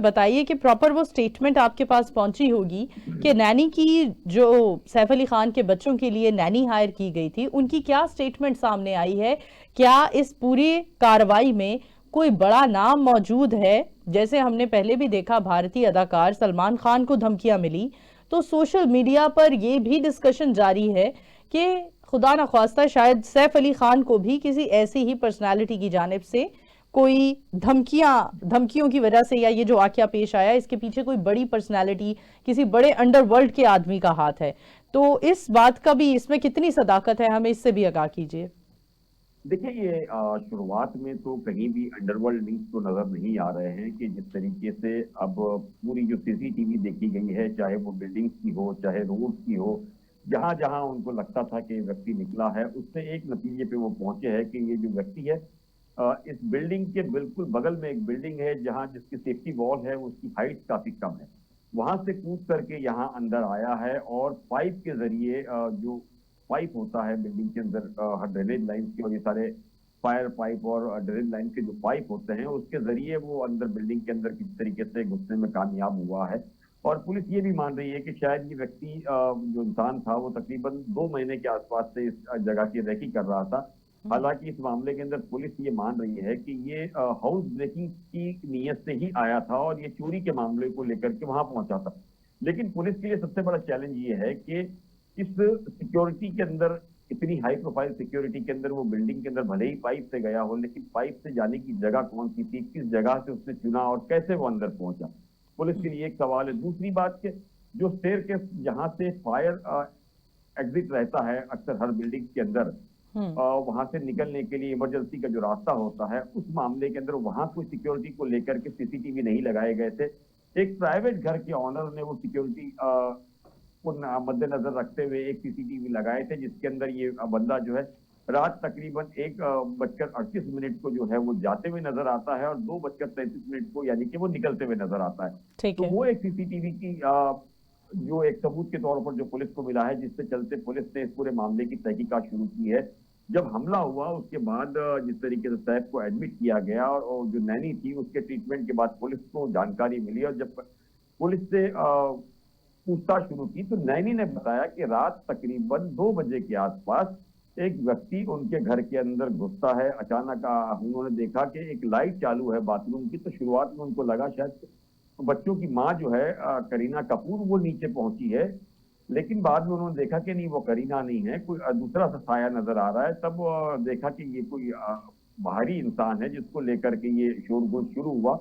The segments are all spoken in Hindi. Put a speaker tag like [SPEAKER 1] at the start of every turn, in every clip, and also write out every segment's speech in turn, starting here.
[SPEAKER 1] बताइए कि प्रॉपर वो स्टेटमेंट आपके पास पहुंची होगी कि नैनी की, जो सैफ अली खान के बच्चों के लिए नैनी हायर की गई थी, उनकी क्या स्टेटमेंट सामने आई है? क्या इस पूरी कार्रवाई में कोई बड़ा नाम मौजूद है? जैसे हमने पहले भी देखा, भारतीय अदाकार सलमान खान को धमकियां मिली, तो सोशल मीडिया पर यह भी डिस्कशन जारी है कि खुदा न ख्वास्ता शायद सैफ अली खान को भी किसी ऐसी ही पर्सनालिटी की जानिब से कोई धमकियों की वजह से, या ये जो वाकया पेश आया, इसके पीछे कोई बड़ी पर्सनालिटी, किसी बड़े अंडरवर्ल्ड के आदमी का हाथ है। तो इस बात का भी, इसमें कितनी सदाकत है, हमें इससे भी आगाह कीजिए।
[SPEAKER 2] देखिए, ये शुरुआत में तो कहीं भी अंडरवर्ल्ड लिंक्स तो नजर नहीं आ रहे हैं कि जिस तरीके से अब पूरी जो सीसीटीवी देखी गई है, चाहे वो बिल्डिंग्स की हो, चाहे रोड की हो, जहां जहां उनको लगता था कि व्यक्ति निकला है, उससे एक नतीजे पे वो पहुंचे हैं कि ये जो व्यक्ति है, इस बिल्डिंग के बिल्कुल बगल में एक बिल्डिंग है जहां जिसकी सेफ्टी वॉल है, उसकी हाइट काफी कम है। वहां से कूद करके यहाँ अंदर आया है और पाइप के जरिए, जो पाइप होता है बिल्डिंग के अंदर ड्रेनेज लाइन की, और ये सारे फायर पाइप और ड्रेनेज लाइन के जो पाइप होते हैं, उसके जरिए वो अंदर बिल्डिंग के अंदर किसी तरीके से घुसने में कामयाब हुआ है। और पुलिस ये भी मान रही है कि शायद ये व्यक्ति, जो इंसान था, वो तकरीबन 2 महीने के आसपास से इस जगह की रैकी कर रहा था। हालांकि इस मामले के अंदर पुलिस ये मान रही है कि ये हाउस ब्रेकिंग की नीयत से ही आया था और ये चोरी के मामले को लेकर के वहां पहुंचा था। लेकिन पुलिस के लिए सबसे बड़ा चैलेंज ये है कि इस सिक्योरिटी के अंदर, इतनी हाई प्रोफाइल सिक्योरिटी के अंदर, वो बिल्डिंग के अंदर भले ही पाइप से गया हो, लेकिन पाइप से जाने की जगह कौन सी थी, किस जगह से उसने चुना और कैसे वो अंदर पहुंचा, पुलिस के लिए एक सवाल है। दूसरी बात के, जो स्टेयर के जहां से फायर एग्जिट रहता है अक्सर हर बिल्डिंग के अंदर, वहां से निकलने के लिए इमरजेंसी का जो रास्ता होता है, उस मामले के अंदर वहां कोई सिक्योरिटी को लेकर के सीसीटीवी नहीं लगाए गए थे। एक प्राइवेट घर के ऑनर ने वो सिक्योरिटी को मद्देनजर रखते हुए एक सीसीटीवी लगाए थे, जिसके अंदर ये बंदा जो है रात तकरीबन 1:38 को जो है वो जाते हुए नजर आता है और 2:33 को यानी कि वो निकलते हुए नजर आता है।
[SPEAKER 1] ठीक
[SPEAKER 2] तो
[SPEAKER 1] है।
[SPEAKER 2] वो एक सीसीटीवी की जो एक सबूत के तौर पर जो पुलिस को मिला है, जिससे चलते पुलिस ने इस पूरे मामले की तहकीकात शुरू की है। जब हमला हुआ उसके बाद जिस तरीके से सैफ को एडमिट किया गया और जो नैनी थी उसके ट्रीटमेंट के बाद पुलिस को जानकारी मिली, और जब पुलिस से पूछताछ शुरू की तो नैनी ने बताया कि रात तकरीबन 2 बजे के आसपास एक व्यक्ति उनके घर के अंदर घुसता है। अचानक उन्होंने देखा कि एक लाइट चालू है बाथरूम की, तो शुरुआत में उनको लगा शायद बच्चों की माँ जो है करीना कपूर, वो नीचे पहुंची है। लेकिन बाद में उन्होंने देखा कि नहीं, वो करीना नहीं है, कोई दूसरा सा साया नजर आ रहा है। तब देखा कि ये कोई बाहरी इंसान है जिसको लेकर के ये शोरगुल शुरू हुआ।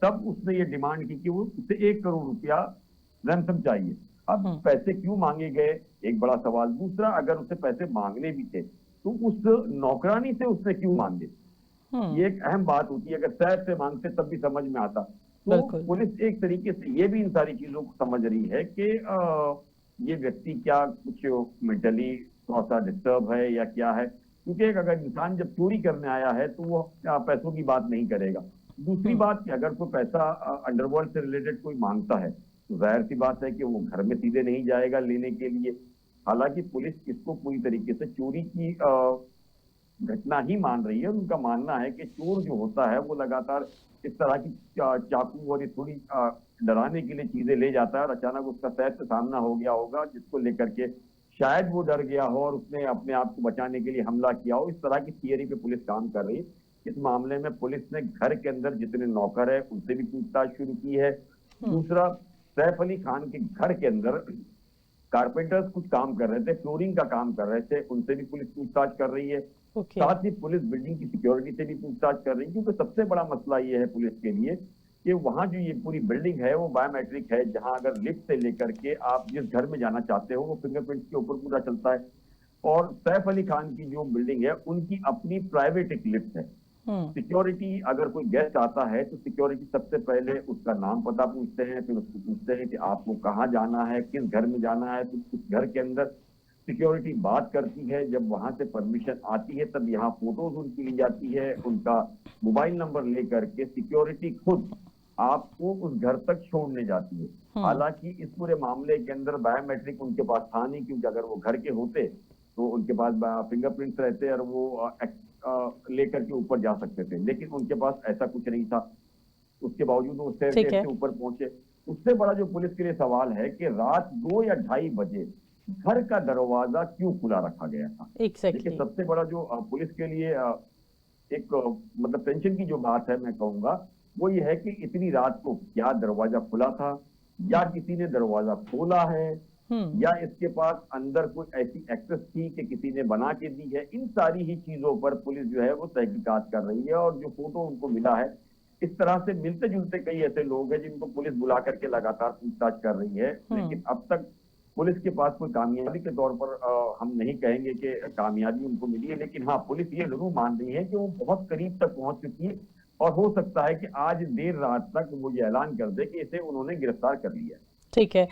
[SPEAKER 2] तब उसने ये डिमांड की कि वो उसे 1 करोड़ रुपया रैंसम चाहिए। अब पैसे क्यों मांगे गए, एक बड़ा सवाल। दूसरा, अगर उसे पैसे मांगने भी थे तो उस नौकरानी से उसने क्यों मांगे, ये एक अहम बात होती है। अगर सैफ से मांगते तब भी समझ में आता। तो
[SPEAKER 1] बिल्कुल।
[SPEAKER 2] पुलिस एक तरीके से ये भी इन सारी चीजों को समझ रही है कि ये व्यक्ति क्या कुछ मेंटली थोड़ा सा डिस्टर्ब है या क्या है, क्योंकि एक अगर इंसान जब चोरी करने आया है तो वो पैसों की बात नहीं करेगा। दूसरी बात कि अगर कोई पैसा अंडरवर्ल्ड से रिलेटेड कोई मांगता है तो जाहिर सी बात है कि वो घर में सीधे नहीं जाएगा लेने के लिए। हालांकि पुलिस इसको पूरी तरीके से चोरी की घटना ही मान रही है। उनका मानना है कि चोर जो होता है वो लगातार इस तरह की चाकू और ये थोड़ी डराने के लिए चीजें ले जाता है, और अचानक उसका सैफ से सामना हो गया होगा जिसको लेकर के शायद वो डर गया हो और उसने अपने आप को बचाने के लिए हमला किया हो। इस तरह की थियरी पे पुलिस काम कर रही है। इस मामले में पुलिस ने घर के अंदर जितने नौकर है उनसे भी पूछताछ शुरू की है। दूसरा, सैफ अली खान के घर के अंदर कारपेंटर्स कुछ काम कर रहे थे, फ्लोरिंग का काम कर रहे थे, उनसे भी पुलिस पूछताछ कर रही है।
[SPEAKER 1] ओके।
[SPEAKER 2] साथ ही पुलिस बिल्डिंग की सिक्योरिटी से भी पूछताछ कर रही है, क्योंकि सबसे बड़ा मसला ये है पुलिस के लिए कि वहां जो ये पूरी बिल्डिंग है वो बायोमेट्रिक है, जहां अगर लिफ्ट से लेकर के आप जिस घर में जाना चाहते हो वो फिंगरप्रिंट के ऊपर पूरा चलता है। और सैफ अली खान की जो बिल्डिंग है उनकी अपनी प्राइवेट एक लिफ्ट है। सिक्योरिटी, अगर कोई गेस्ट आता है तो सिक्योरिटी सबसे पहले उसका नाम पता पूछते हैं, फिर उसको पूछते हैं कि आपको कहाँ जाना है, किस घर में जाना है। फिर उस घर के अंदर सिक्योरिटी बात करती है, जब वहां से परमिशन आती है तब यहाँ फोटोज उनकी ली जाती है, उनका मोबाइल नंबर लेकर के सिक्योरिटी खुद आपको उस घर तक छोड़ने जाती है। हालांकि इस पूरे मामले के अंदर बायोमेट्रिक उनके पास था नहीं, क्योंकि अगर वो घर के होते तो उनके पास फिंगरप्रिंट्स रहते और वो लेकर के ऊपर जा सकते थे, लेकिन उनके पास ऐसा कुछ नहीं था। उसके बावजूद वो
[SPEAKER 1] ठीक
[SPEAKER 2] स्टेयरकेस
[SPEAKER 1] है।
[SPEAKER 2] से ऊपर पहुंचे। उससे बड़ा जो पुलिस के लिए सवाल है कि रात 2 या 2:30 बजे घर का दरवाजा क्यों खुला रखा गया था। देखिए,
[SPEAKER 1] एग्जैक्टली।
[SPEAKER 2] सबसे बड़ा जो पुलिस के लिए एक मतलब टेंशन की जो बात है, मैं कहूंगा वो ये है कि इतनी रात को क्या दरवाजा खुला था, या किसी ने दरवाजा खोला है,
[SPEAKER 1] हम्म।
[SPEAKER 2] या इसके पास अंदर कोई ऐसी एक्सेस थी कि किसी ने बना के दी है। इन सारी ही चीजों पर पुलिस जो है वो तहकीकात कर रही है, और जो फोटो उनको मिला है, इस तरह से मिलते जुलते कई ऐसे लोग हैं जिनको पुलिस बुला करके लगातार पूछताछ कर रही है, लेकिन अब तक पुलिस के पास कोई कामयाबी के तौर पर हम नहीं कहेंगे कि कामयाबी उनको मिली है, लेकिन हाँ, पुलिस ये जरूर मान रही है कि वो बहुत करीब तक पहुंच चुकी है, और हो सकता है कि आज देर रात तक वो ये ऐलान कर दे कि इसे उन्होंने गिरफ्तार कर लिया है।
[SPEAKER 1] ठीक है।